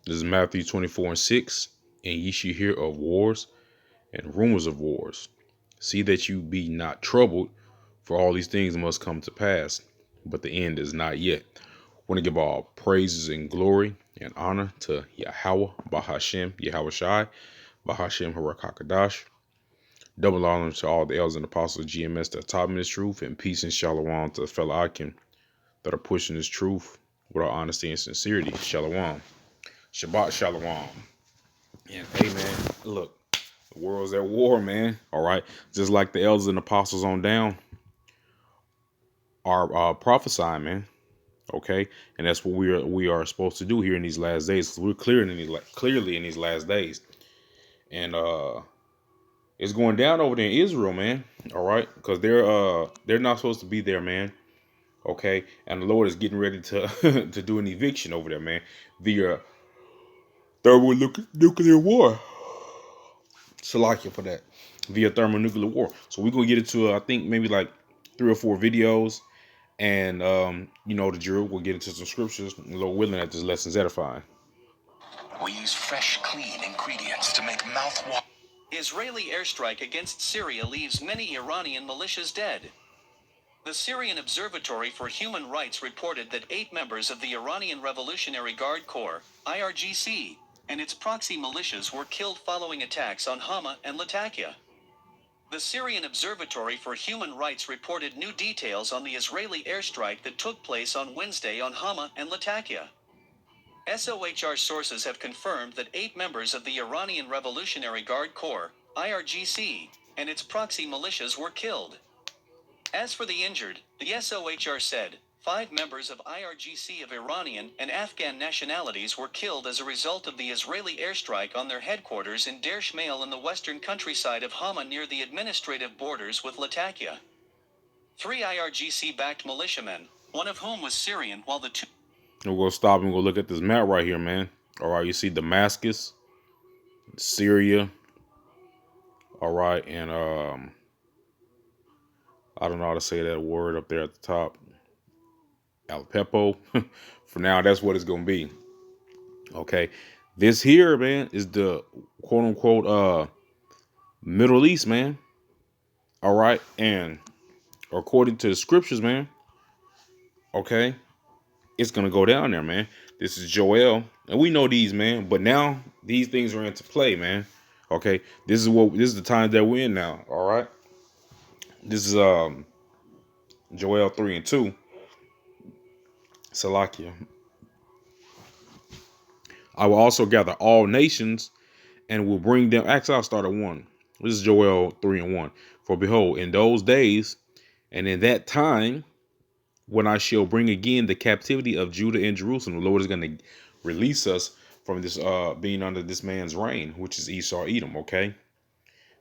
This is Matthew 24:6. And ye shall hear of wars and rumors of wars. See that you be not troubled, for all these things must come to pass, but the end is not yet. I want to give all praises and glory and honor to Yahweh, Bahashem, Yahweh Shai, Bahashem Harakakadash. Double honor to all the elders and apostles of GMS that taught me this truth, and peace and shalom to the fellow Akim that are pushing this truth with our honesty and sincerity. Shalom. Shabbat shalom. And hey, man, look, the world's at war, man. All right. Just like the elders and apostles on down are prophesying, man. Okay. And that's what we are supposed to do here in these last days. We're clearly in these last days. And it's going down over there in Israel, man. All right. Because they're not supposed to be there, man. Okay. And the Lord is getting ready to to do an eviction over there, man. The thermonuclear war. Salakia for that. Via thermonuclear war. So we're gonna get into I think maybe like 3 or 4 videos, and the drill. We'll get into some scriptures, Lord willing, that this lesson's edifying. We use fresh, clean ingredients to make mouthwater. Israeli airstrike against Syria leaves many Iranian militias dead. The Syrian Observatory for Human Rights reported that 8 members of the Iranian Revolutionary Guard Corps, IRGC, and its proxy militias were killed following attacks on Hama and Latakia. The Syrian Observatory for Human Rights reported new details on the Israeli airstrike that took place on Wednesday on Hama and Latakia. SOHR sources have confirmed that 8 members of the Iranian Revolutionary Guard Corps, IRGC, and its proxy militias were killed. As for the injured, the SOHR said, 5 members of IRGC of Iranian and Afghan nationalities were killed as a result of the Israeli airstrike on their headquarters in Der Shmail in the western countryside of Hama near the administrative borders with Latakia. 3 IRGC-backed militiamen, one of whom was Syrian, while the 2... We're gonna stop and go look at this map right here, man. All right, you see Damascus, Syria. All right, and I don't know how to say that word up there at the top. Aleppo. For now, that's what it's gonna be. Okay, this here, man, is the quote unquote Middle East, man. All right, and according to the scriptures, man. Okay, it's gonna go down there, man. This is Joel, and we know these, man. But now these things are into play, man. Okay, this is the time that we're in now. All right, this is Joel 3:2. Salakia. I will also gather all nations and will bring them. Actually, I'll start at 1. This is Joel 3:1. For behold, in those days and in that time, when I shall bring again the captivity of Judah and Jerusalem, the Lord is going to release us from this being under this man's reign, which is Esau Edom. Okay.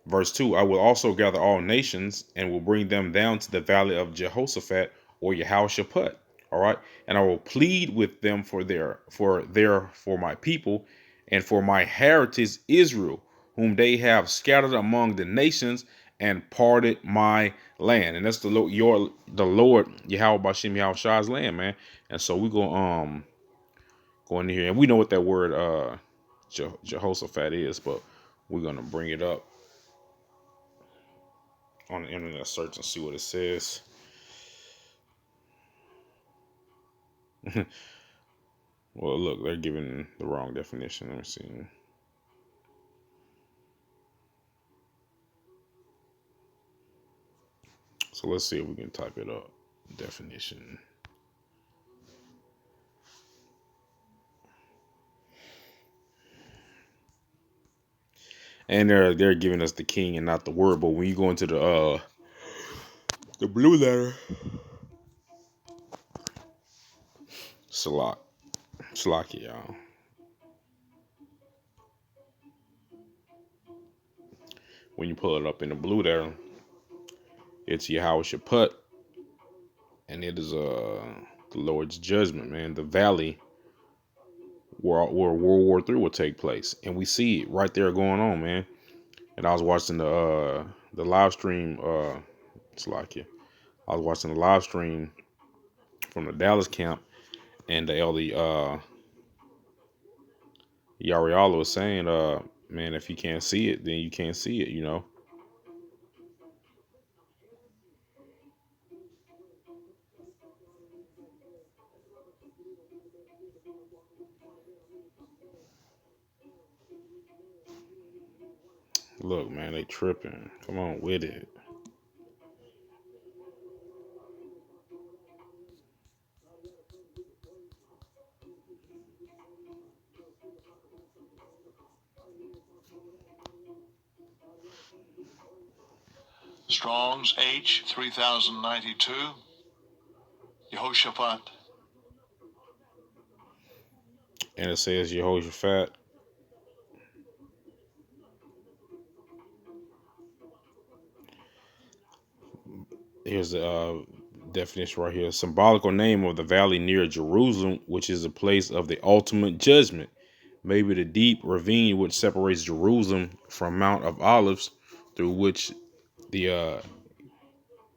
Verse 2, I will also gather all nations and will bring them down to the valley of Jehoshaphat or Yahushaphat. All right. And I will plead with them for my people and for my heritage Israel, whom they have scattered among the nations and parted my land. And that's the Lord Yahweh Bashem Yahweh Shai's land, man. And so we go in here, and we know what that word Jehoshaphat is, but we're gonna bring it up on the internet search and see what it says. Well, look, they're giving the wrong definition. Let me see. So let's see if we can type it up. Definition. And they're giving us the king and not the word. But when you go into the blue letter, Salaki, y'all. When you pull it up in the blue there, it's Yahweh Shaput, and it is the Lord's judgment, man. The valley where World War III will take place, and we see it right there going on, man. And I was watching the live stream. Salakia. I was watching the live stream from the Dallas camp, and the elder Yariala was saying, man, if you can't see it, then you can't see it, you know. Look, man, they tripping. Come on with it. Strong's H 3092. Yehoshaphat. And it says Jehoshaphat. Here's the definition right here. Symbolical name of the valley near Jerusalem, which is a place of the ultimate judgment. Maybe the deep ravine which separates Jerusalem from Mount of Olives, through which the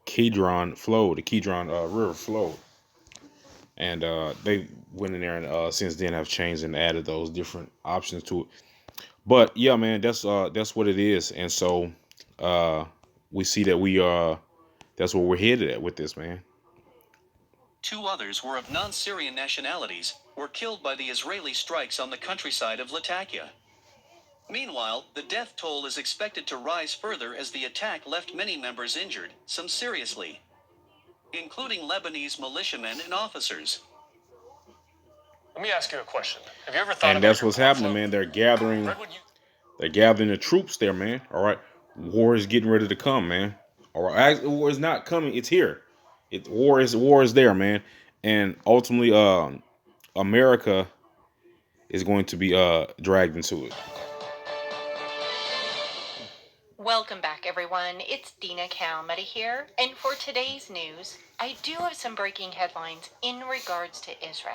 Kidron flowed, the Kidron River flowed. And they went in there and since then have changed and added those different options to it. But yeah, man, that's what it is. And so we see that we that's where we're headed at with this, man. Two others were of non-Syrian nationalities, were killed by the Israeli strikes on the countryside of Latakia. Meanwhile, the death toll is expected to rise further as the attack left many members injured, some seriously, including Lebanese militiamen and officers. Let me ask you a question. Have you ever thought And about that's your what's blood happening, flow? man. They're gathering the troops there, man. All right. War is getting ready to come, man. All right. War is not coming, it's here. War is there, man. And ultimately, America is going to be dragged into it. Welcome back, everyone. It's Dina Calmette here, and for today's news, I do have some breaking headlines in regards to Israel.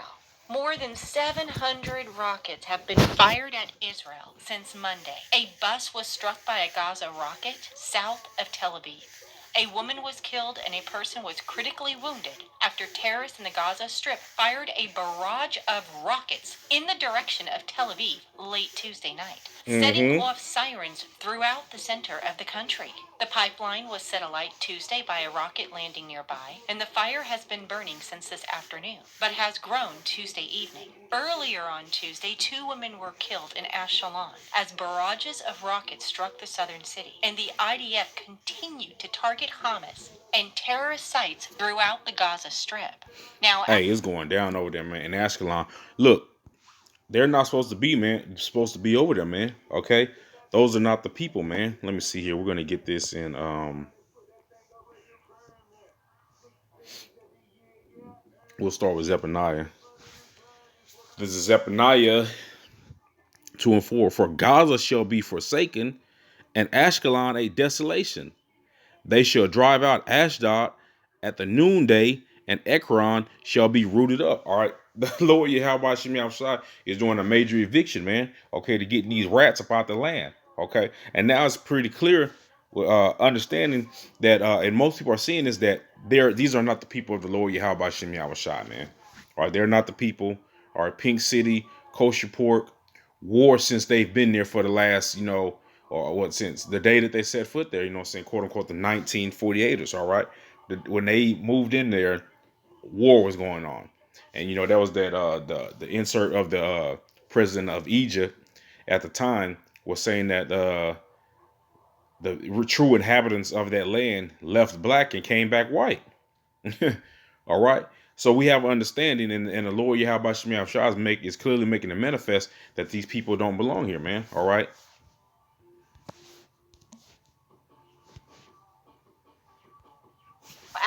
More than 700 rockets have been fired at Israel since Monday. A bus was struck by a Gaza rocket south of Tel Aviv. A woman was killed and a person was critically wounded after terrorists in the Gaza Strip fired a barrage of rockets in the direction of Tel Aviv late Tuesday night, setting off sirens throughout the center of the country. The pipeline was set alight Tuesday by a rocket landing nearby, and the fire has been burning since this afternoon, but has grown Tuesday evening. Earlier on Tuesday, 2 women were killed in Ashkelon as barrages of rockets struck the southern city, and the IDF continued to target Hamas and terrorist sites throughout the Gaza Strip. Now, Hey, it's going down over there, man. In Ashkelon. Look, they're not supposed to be, man. They're supposed to be over there, man. Okay? Those are not the people, man. Let me see here. We're gonna get this in we'll start with Zephaniah. This is Zephaniah 2 and 4. For Gaza shall be forsaken, and Ashkelon a desolation. They shall drive out Ashdod at the noonday, and Ekron shall be rooted up. All right. The Lord Yahweh Shemi outside is doing a major eviction, man. Okay, to getting these rats up out the land. Okay. And now it's pretty clear, understanding that and most people are seeing is that these are not the people of the Lord Yahweh Shemi outside, man. All right, they're not the people. All right, Pink City, Kosher Pork, war since they've been there for the last, or what, since the day that they set foot there, saying, quote unquote, the 1948ers, all right? When they moved in there, war was going on. And, that was that the insert of the president of Egypt at the time was saying that the true inhabitants of that land left black and came back white. All right. So we have understanding, and the Lord Yahweh Shemi Shah is clearly making it manifest that these people don't belong here, man. All right.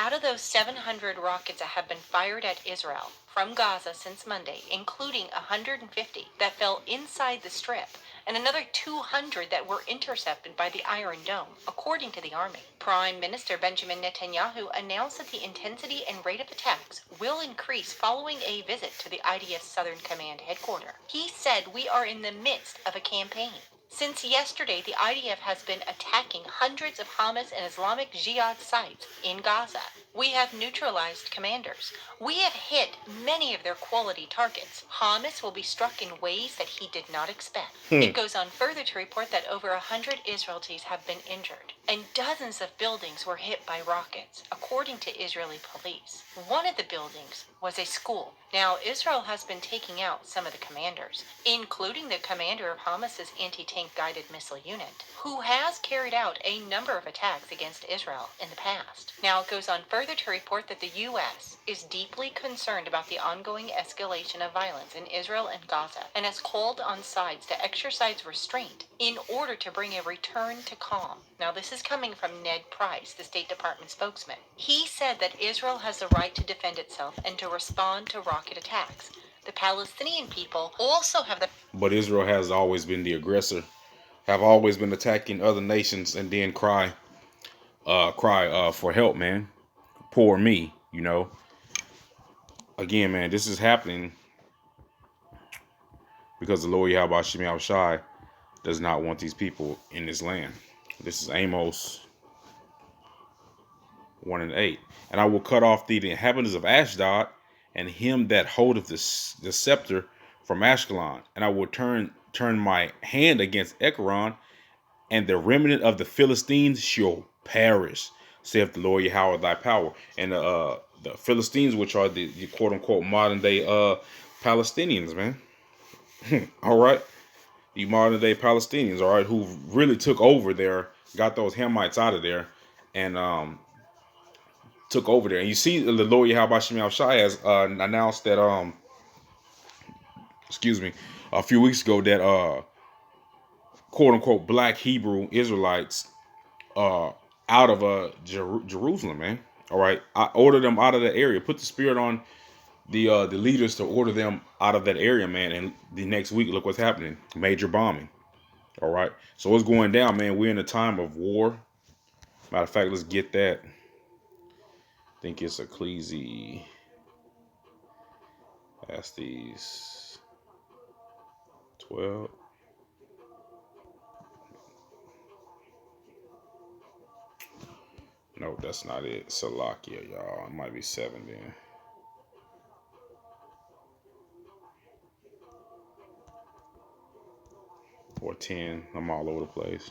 out of those 700 rockets that have been fired at Israel from Gaza since Monday, including 150 that fell inside the strip, and another 200 that were intercepted by the Iron Dome, according to the Army. Prime Minister Benjamin Netanyahu announced that the intensity and rate of attacks will increase following a visit to the IDF Southern Command headquarters. He said, "We are in the midst of a campaign." Since yesterday, the IDF has been attacking hundreds of Hamas and Islamic Jihad sites in Gaza. We have neutralized commanders. We have hit many of their quality targets. Hamas will be struck in ways that he did not expect. It goes on further to report that over 100 Israelis have been injured, and dozens of buildings were hit by rockets, according to Israeli police. One of the buildings was a school. Now, Israel has been taking out some of the commanders, including the commander of Hamas's anti-tank guided missile unit, who has carried out a number of attacks against Israel in the past. Now, it goes on further to report that the U.S. is deeply concerned about the ongoing escalation of violence in Israel and Gaza, and has called on sides to exercise restraint in order to bring a return to calm. Now, this is coming from Ned Price, the State Department spokesman. He said that Israel has the right to defend itself and to respond to rocket attacks. The Palestinian people also have the... But Israel has always been the aggressor, have always been attacking other nations and then cry for help, man. Poor me, you know. Again, man, this is happening because the Lord Yahweh Shem Shai does not want these people in this land. This is Amos 1 and 8. And I will cut off the inhabitants of Ashdod and him that holdeth the scepter from Ashkelon. And I will turn my hand against Ekron, and the remnant of the Philistines shall perish, saith the Lord Yahweh thy power. And the Philistines, which are the quote unquote modern day Palestinians, man. All right. The modern day Palestinians, all right, who really took over there, got those Hamites out of there, and took over there. And you see the Lord Yahweh Shem Shai has announced that a few weeks ago that quote unquote black Hebrew Israelites out of Jerusalem, man. All right, I ordered them out of that area. Put the spirit on the leaders to order them out of that area, man. And the next week, look what's happening: major bombing. All right, so what's going down, man? We're in a time of war. Matter of fact, let's get that. I think it's Ecclesiastes. Astes 12. No, that's not it. Salakia, y'all. It might be 7 then. Or 10. I'm all over the place.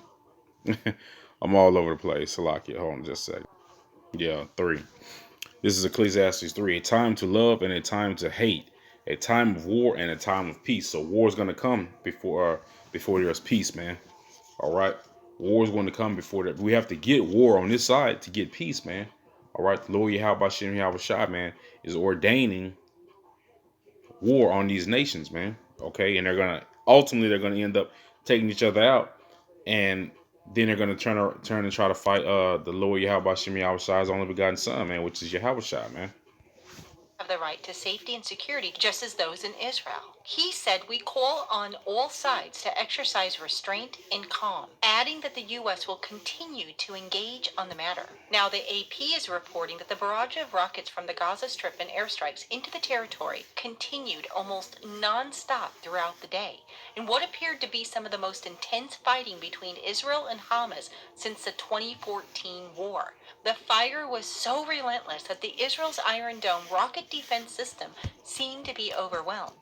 I'm all over the place. Salakia, hold on just a second. Yeah, 3. This is Ecclesiastes 3. A time to love and a time to hate. A time of war and a time of peace. So war is going to come before there's peace, man. All right. War is going to come before that. We have to get war on this side to get peace, man. All right. The Lord Yahweh Shem Yahweh Shai, man, is ordaining war on these nations, man. Okay. And they're going to end up taking each other out. And then they're going to turn and try to fight the Lord Yahweh Shem Yahweh Shai's only begotten son, man, which is Yahweh Shai, man. Have the right to safety and security just as those in Israel. He said we call on all sides to exercise restraint and calm, adding that the U.S. will continue to engage on the matter. Now, the AP is reporting that the barrage of rockets from the Gaza Strip and airstrikes into the territory continued almost non-stop throughout the day, in what appeared to be some of the most intense fighting between Israel and Hamas since the 2014 war. The fire was so relentless that the Israel's Iron Dome rocket defense system seemed to be overwhelmed.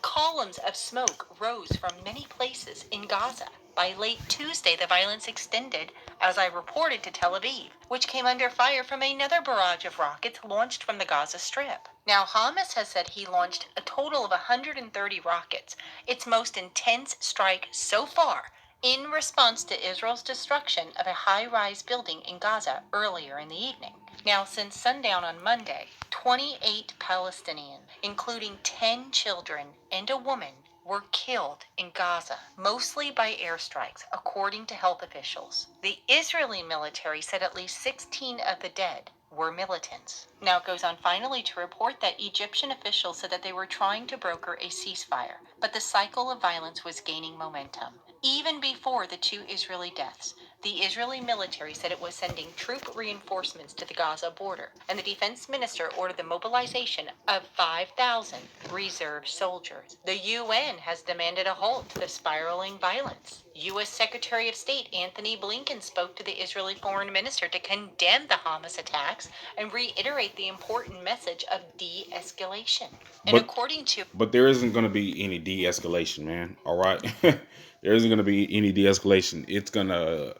Columns of smoke rose from many places in Gaza. By late Tuesday, the violence extended, as I reported, to Tel Aviv, which came under fire from another barrage of rockets launched from the Gaza Strip. Now, Hamas has said he launched a total of 130 rockets, its most intense strike so far, in response to Israel's destruction of a high-rise building in Gaza earlier in the evening. Now, since sundown on Monday, 28 Palestinians, including 10 children and a woman, were killed in Gaza, mostly by airstrikes, according to health officials. The Israeli military said at least 16 of the dead were militants. Now it goes on finally to report that Egyptian officials said that they were trying to broker a ceasefire, but the cycle of violence was gaining momentum. Even before the 2 Israeli deaths, the Israeli military said it was sending troop reinforcements to the Gaza border, and the defense minister ordered the mobilization of 5,000 reserve soldiers. The UN has demanded a halt to the spiraling violence. U.S. Secretary of State Anthony Blinken spoke to the Israeli foreign minister to condemn the Hamas attacks and reiterate the important message of de-escalation. And But according to there isn't going to be any de-escalation, man. All right, there isn't going to be any de-escalation. It's going to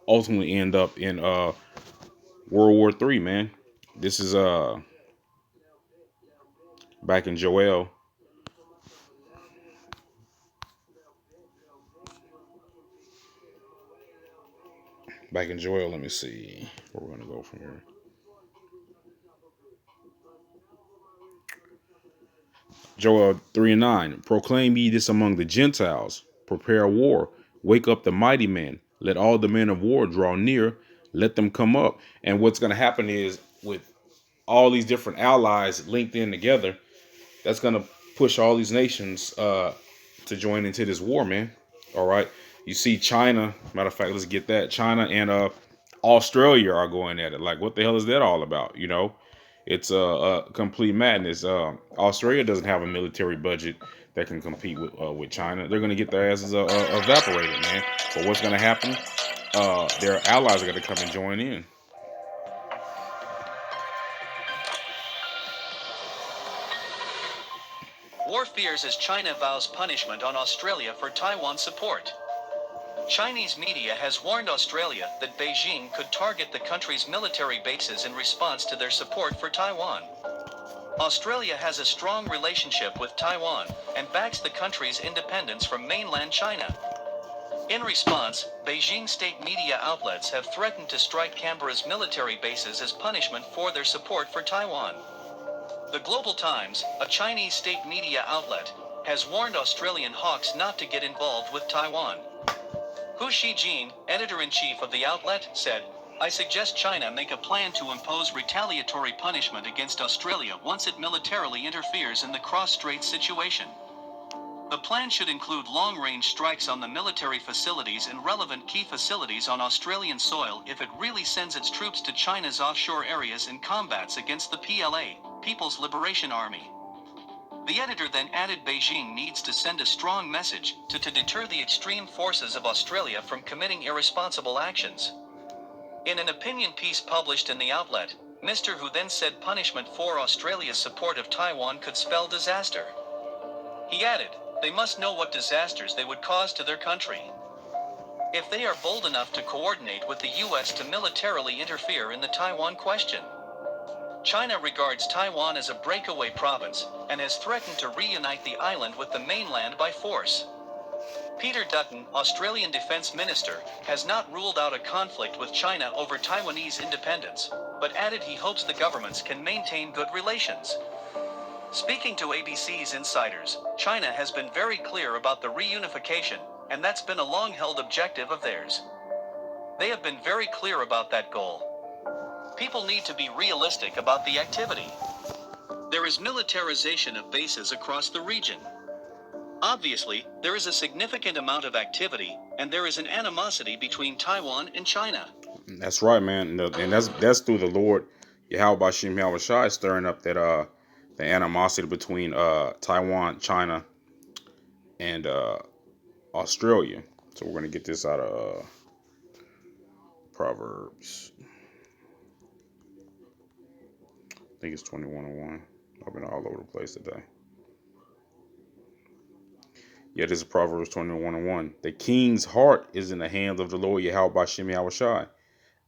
ultimately end up in World War III, man. This is back in Joel. Back in Joel, let me see where we're gonna go from here. Joel 3:9. Proclaim ye this among the Gentiles. Prepare war. Wake up the mighty men. Let all the men of war draw near. Let them come up. And what's gonna happen is with all these different allies linked in together, that's gonna push all these nations to join into this war, man. All right. You see China, matter of fact, let's get that. China and Australia are going at it. Like, what the hell is that all about? It's a complete madness. Australia doesn't have a military budget that can compete with China. They're going to get their asses evaporated, man. But what's going to happen? Their allies are going to come and join in. War fears as China vows punishment on Australia for Taiwan support. Chinese media has warned Australia that Beijing could target the country's military bases in response to their support for Taiwan. Australia has a strong relationship with Taiwan and backs the country's independence from mainland China. In response, Beijing state media outlets have threatened to strike Canberra's military bases as punishment for their support for Taiwan. The Global Times, a Chinese state media outlet, has warned Australian hawks not to get involved with Taiwan. Hu Shijin, editor-in-chief of the outlet, said, "I suggest China make a plan to impose retaliatory punishment against Australia once it militarily interferes in the cross-strait situation. The plan should include long-range strikes on the military facilities and relevant key facilities on Australian soil if it really sends its troops to China's offshore areas and combats against the PLA, People's Liberation Army." The editor then added Beijing needs to send a strong message to deter the extreme forces of Australia from committing irresponsible actions. In an opinion piece published in the outlet, Mr. Hu then said punishment for Australia's support of Taiwan could spell disaster. He added, they must know what disasters they would cause to their country if they are bold enough to coordinate with the US to militarily interfere in the Taiwan question. China regards Taiwan as a breakaway province and has threatened to reunite the island with the mainland by force. Peter Dutton, Australian Defence Minister, has not ruled out a conflict with China over Taiwanese independence, but added he hopes the governments can maintain good relations. Speaking to ABC's insiders, China has been very clear about the reunification, and that's been a long-held objective of theirs. They have been very clear about that goal. People need to be realistic about the activity. There is militarization of bases across the region. Obviously, there is a significant amount of activity, and there is an animosity between Taiwan and China. That's right, man. And that's through the Lord Yahweh Bashim Yahushai stirring up that the animosity between Taiwan, China, and Australia. So we're gonna get this out of Proverbs. I think it's 21:1. I've been all over the place today. Yeah, this is Proverbs 21:1. The king's heart is in the hands of the Lord Yahweh Bashim Yahushai.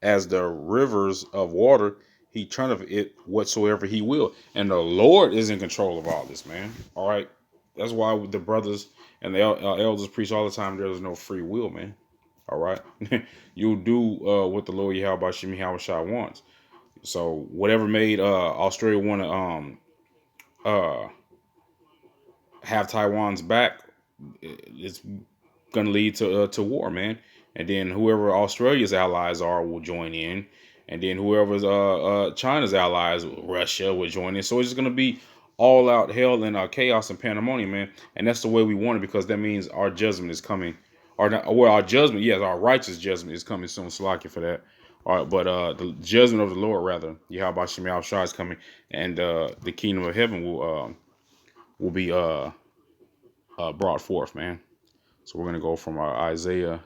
As the rivers of water, he turneth it whatsoever he will. And the Lord is in control of all this, man. All right. That's why the brothers and the elders preach all the time there is no free will, man. All right. You'll do what the Lord Yahweh Bashim Yahushai wants. So whatever made Australia want to have Taiwan's back, it's going to lead to war, man. And then whoever Australia's allies are will join in, and then whoever's China's allies, Russia, will join in. So it's just going to be all out hell and chaos and pandemonium, man. And that's the way we want it, because that means our judgment is coming. Or not, well, our judgment, yes, our righteous judgment is coming soon. Slack you for that. All right, but the judgment of the Lord, rather, Yahweh Shem Shai is coming, and the kingdom of heaven will be brought forth, man. So we're going to go from Isaiah.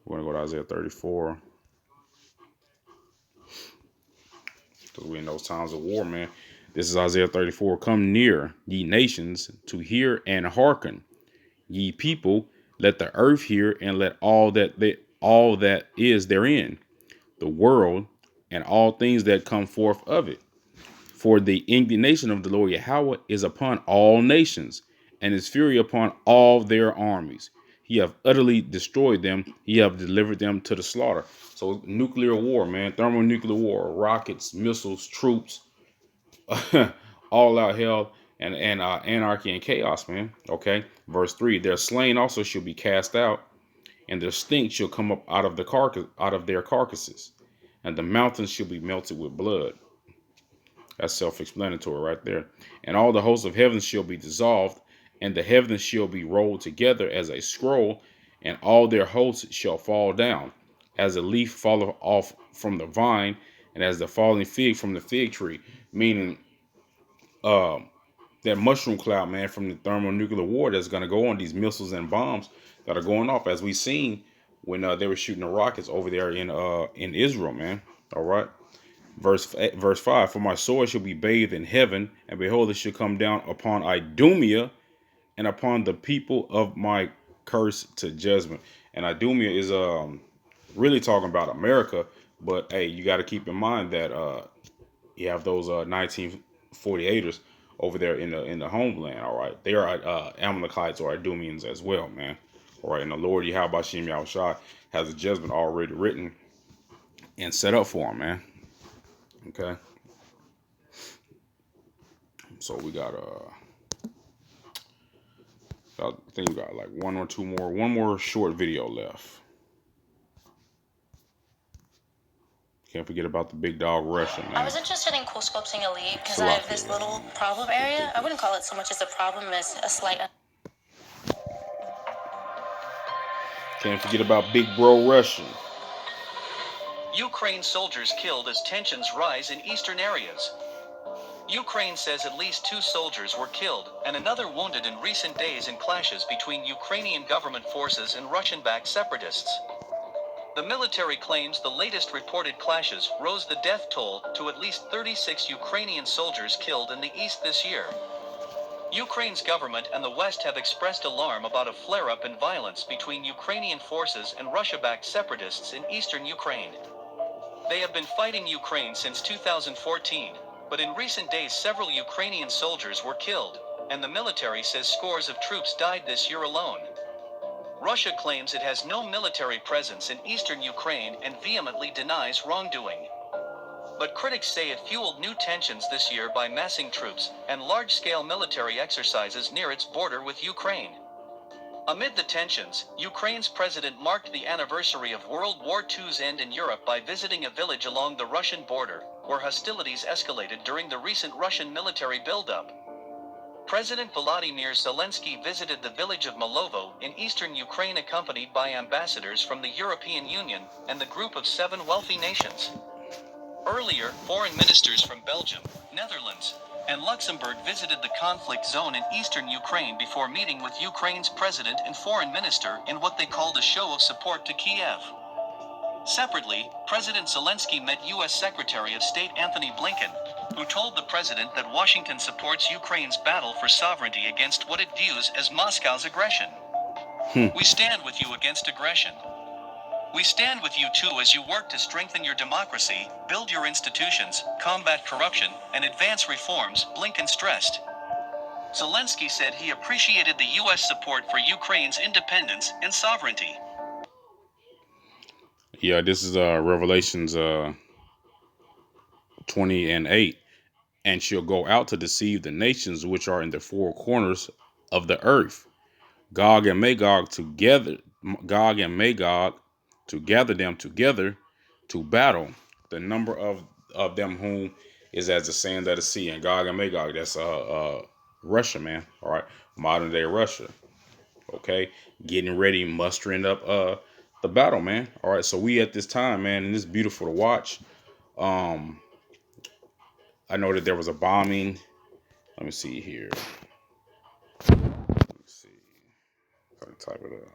We're going to go to Isaiah 34. Because we're in those times of war, man. This is Isaiah 34. Come near, ye nations, to hear and hearken. Ye people, let the earth hear, and let all that is therein, the world, and all things that come forth of it. For the indignation of the Lord Yahweh is upon all nations, and his fury upon all their armies. He have utterly destroyed them. He have delivered them to the slaughter. So nuclear war, man, thermonuclear war, rockets, missiles, troops, all out hell and anarchy and chaos, man. Okay, verse 3: Their slain also shall be cast out, and their stink shall come up out of their carcasses, and the mountains shall be melted with blood. That's self-explanatory right there. And all the hosts of heaven shall be dissolved, and the heavens shall be rolled together as a scroll, and all their hosts shall fall down, as a leaf falleth off from the vine, and as the falling fig from the fig tree. Meaning, that mushroom cloud, man, from the thermonuclear war that's going to go on, these missiles and bombs that are going off, as we seen when they were shooting the rockets over there in Israel, man. All right. Verse 5: For my sword shall be bathed in heaven, and behold, it shall come down upon Idumea and upon the people of my curse to judgment. And Idumea is really talking about America, but hey, you got to keep in mind that you have those 1948ers over there in the homeland. All right, they are Amalekites or Idumeans as well, man. All right, and the Lord Yahweh Shem Yahushua has a judgment already written and set up for him, man. Okay. So we got I think we got like one more short video left. Can't forget about the big dog Russia, man. I was interested in cool sculpting elite because I have this little problem area. I wouldn't call it so much as a problem as a slight. Can't forget about big bro Russian. Ukraine soldiers killed as tensions rise in eastern areas. Ukraine says at least 2 soldiers were killed and another wounded in recent days in clashes between Ukrainian government forces and Russian-backed separatists. The military claims the latest reported clashes rose the death toll to at least 36 Ukrainian soldiers killed in the east this year. Ukraine's government and the West have expressed alarm about a flare-up in violence between Ukrainian forces and Russia-backed separatists in eastern Ukraine. They have been fighting Ukraine since 2014, but in recent days several Ukrainian soldiers were killed, and the military says scores of troops died this year alone. Russia claims it has no military presence in eastern Ukraine and vehemently denies wrongdoing. But critics say it fueled new tensions this year by massing troops and large-scale military exercises near its border with Ukraine. Amid the tensions, Ukraine's president marked the anniversary of World War II's end in Europe by visiting a village along the Russian border, where hostilities escalated during the recent Russian military buildup. President Volodymyr Zelensky visited the village of Malovo in eastern Ukraine accompanied by ambassadors from the European Union and the group of 7 wealthy nations. Earlier, foreign ministers from Belgium, Netherlands, and Luxembourg visited the conflict zone in eastern Ukraine before meeting with Ukraine's president and foreign minister in what they called a show of support to Kiev. Separately, President Zelensky met U.S. Secretary of State Anthony Blinken, who told the president that Washington supports Ukraine's battle for sovereignty against what it views as Moscow's aggression. We stand with you against aggression. We stand with you too as you work to strengthen your democracy, build your institutions, combat corruption, and advance reforms, Blinken stressed. Zelensky said he appreciated the U.S. support for Ukraine's independence and sovereignty. Yeah, this is Revelations 20:8. And she'll go out to deceive the nations which are in the 4 corners of the earth, Gog and Magog to gather them together to battle. The number of them whom is as the sand of the sea. And Gog and Magog, that's Russia, man. All right, modern day Russia. Okay, getting ready, mustering up the battle, man. All right, so we at this time, man, and it's beautiful to watch. Um, I know that there was a bombing. Let me see here. Let's see. type it up.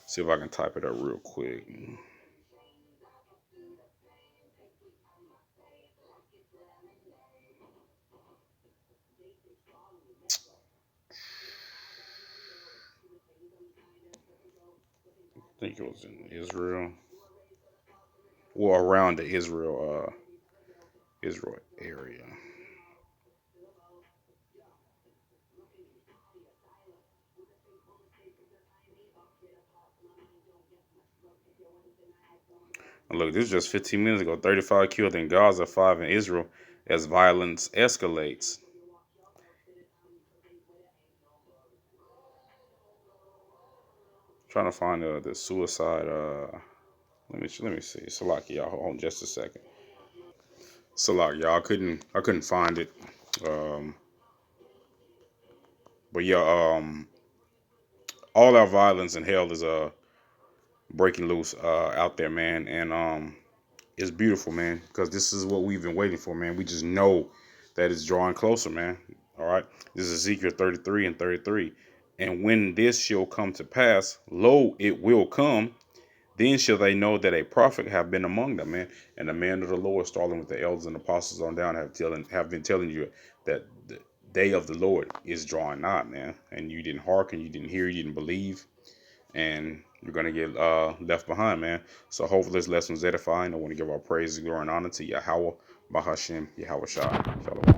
See if I can type it up real quick. I think it was in Israel. Well, around the Israel area. And look, this is just 15 minutes ago. 35 killed in Gaza, 5 in Israel, as violence escalates. Trying to find the suicide. Let me see. Salaki, y'all. Hold on just a second. Salaki, y'all. I couldn't find it. Um, but yeah. All our violence and hell is breaking loose out there, man, and it's beautiful, man, because this is what we've been waiting for, man. We just know that it's drawing closer, man. All right. This is Ezekiel 33 and 33. And when this shall come to pass, lo, it will come. Then shall they know that a prophet have been among them, man. And the man of the Lord, starting with the elders and apostles on down, have been telling you that the day of the Lord is drawing nigh, man. And you didn't hearken, you didn't hear, you didn't believe, and you're gonna get left behind, man. So hopefully this lesson was edifying. I want to give our praise, glory, and honor to Yahweh, Bahashim, Yahweh Shah. Shalom.